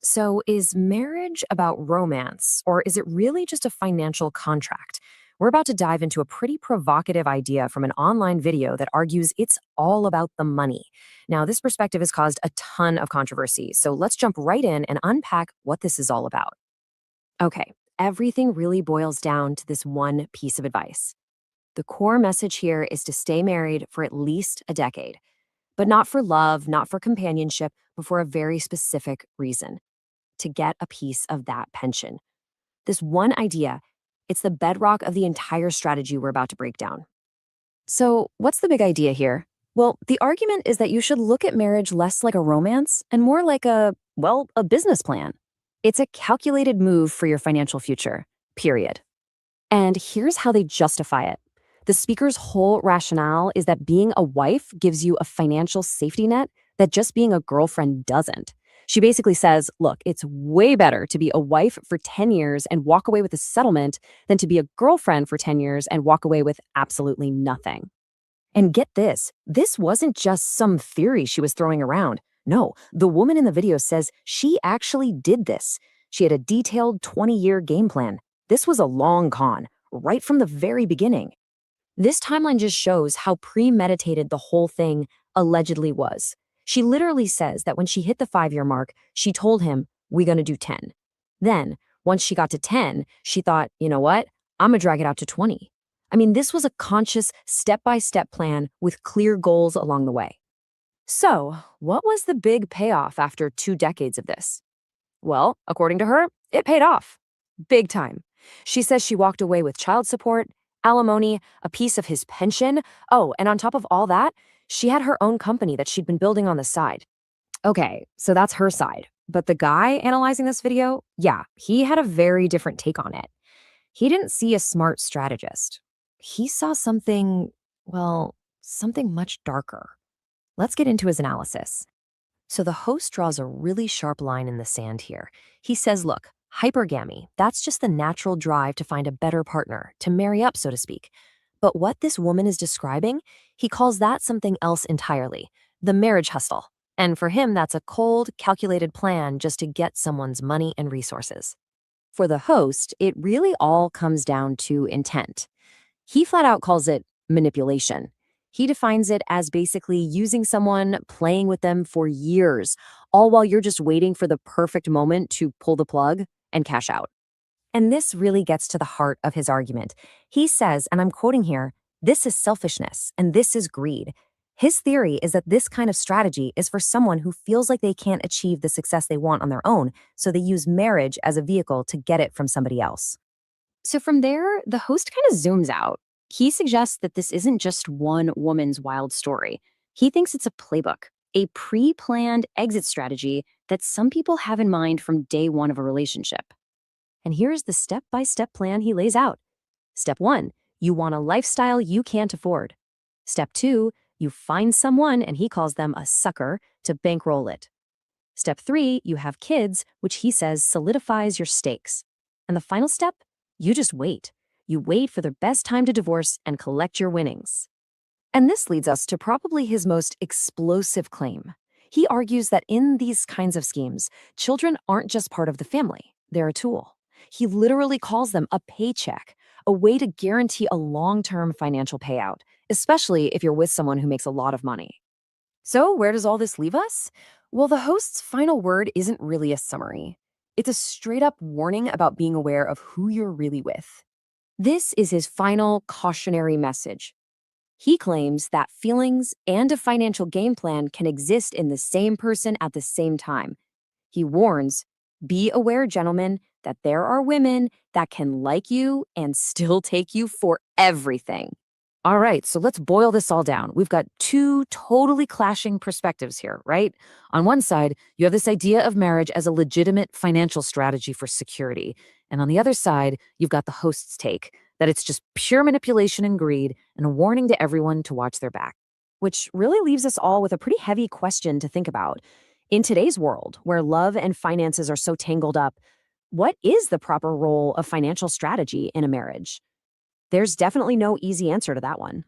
So, is marriage about romance, or is it really just a financial contract? We're about to dive into a pretty provocative idea from an online video that argues it's all about the money. Now, this perspective has caused a ton of controversy, so let's jump right in and unpack what this is all about. Okay, everything really boils down to this one piece of advice. The core message here is to stay married for at least a decade, but not for love, not for companionship, but for a very specific reason: to get a piece of that pension. This one idea, it's the bedrock of the entire strategy we're about to break down. So, what's the big idea here? Well, the argument is that you should look at marriage less like a romance and more like a business plan. It's a calculated move for your financial future, period. And here's how they justify it. The speaker's whole rationale is that being a wife gives you a financial safety net that just being a girlfriend doesn't. She basically says, look, it's way better to be a wife for 10 years and walk away with a settlement than to be a girlfriend for 10 years and walk away with absolutely nothing. And get this wasn't just some theory she was throwing around. No, the woman in the video says she actually did this. She had a detailed 20-year game plan. This was a long con, right from the very beginning. This timeline just shows how premeditated the whole thing allegedly was. She literally says that when she hit the 5-year mark, she told him, we're going to do 10. Then, once she got to 10, she thought, you know what? I'm going to drag it out to 20. I mean, this was a conscious, step-by-step plan with clear goals along the way. So, what was the big payoff after 2 decades of this? Well, according to her, it paid off. Big time. She says she walked away with child support, alimony, a piece of his pension. Oh, and on top of all that, she had her own company that she'd been building on the side. Okay, so that's her side. But the guy analyzing this video, yeah, he had a very different take on it. He didn't see a smart strategist. He saw something, well, something much darker. Let's get into his analysis. So the host draws a really sharp line in the sand here. He says, look, hypergamy, that's just the natural drive to find a better partner, to marry up, so to speak. But what this woman is describing, he calls that something else entirely, the marriage hustle. And for him, that's a cold, calculated plan just to get someone's money and resources. For the host, it really all comes down to intent. He flat out calls it manipulation. He defines it as basically using someone, playing with them for years, all while you're just waiting for the perfect moment to pull the plug and cash out. And this really gets to the heart of his argument. He says, and I'm quoting here, this is selfishness and this is greed. His theory is that this kind of strategy is for someone who feels like they can't achieve the success they want on their own, so they use marriage as a vehicle to get it from somebody else. So from there, the host kind of zooms out. He suggests that this isn't just one woman's wild story. He thinks it's a playbook, a pre-planned exit strategy that some people have in mind from day one of a relationship. And here's the step-by-step plan he lays out. Step 1, you want a lifestyle you can't afford. Step 2, you find someone, and he calls them a sucker, to bankroll it. Step 3, you have kids, which he says solidifies your stakes. And the final step, you just wait. You wait for the best time to divorce and collect your winnings. And this leads us to probably his most explosive claim. He argues that in these kinds of schemes, children aren't just part of the family, they're a tool. He literally calls them a paycheck, a way to guarantee a long-term financial payout, especially if you're with someone who makes a lot of money. So where does all this leave us? Well, the host's final word isn't really a summary. It's a straight-up warning about being aware of who you're really with. This is his final cautionary message. He claims that feelings and a financial game plan can exist in the same person at the same time. He warns, be aware, gentlemen, that there are women that can like you and still take you for everything. All right, so let's boil this all down. We've got two totally clashing perspectives here, right? On one side, you have this idea of marriage as a legitimate financial strategy for security. And on the other side, you've got the host's take, that it's just pure manipulation and greed and a warning to everyone to watch their back. Which really leaves us all with a pretty heavy question to think about. In today's world, where love and finances are so tangled up, what is the proper role of financial strategy in a marriage? There's definitely no easy answer to that one.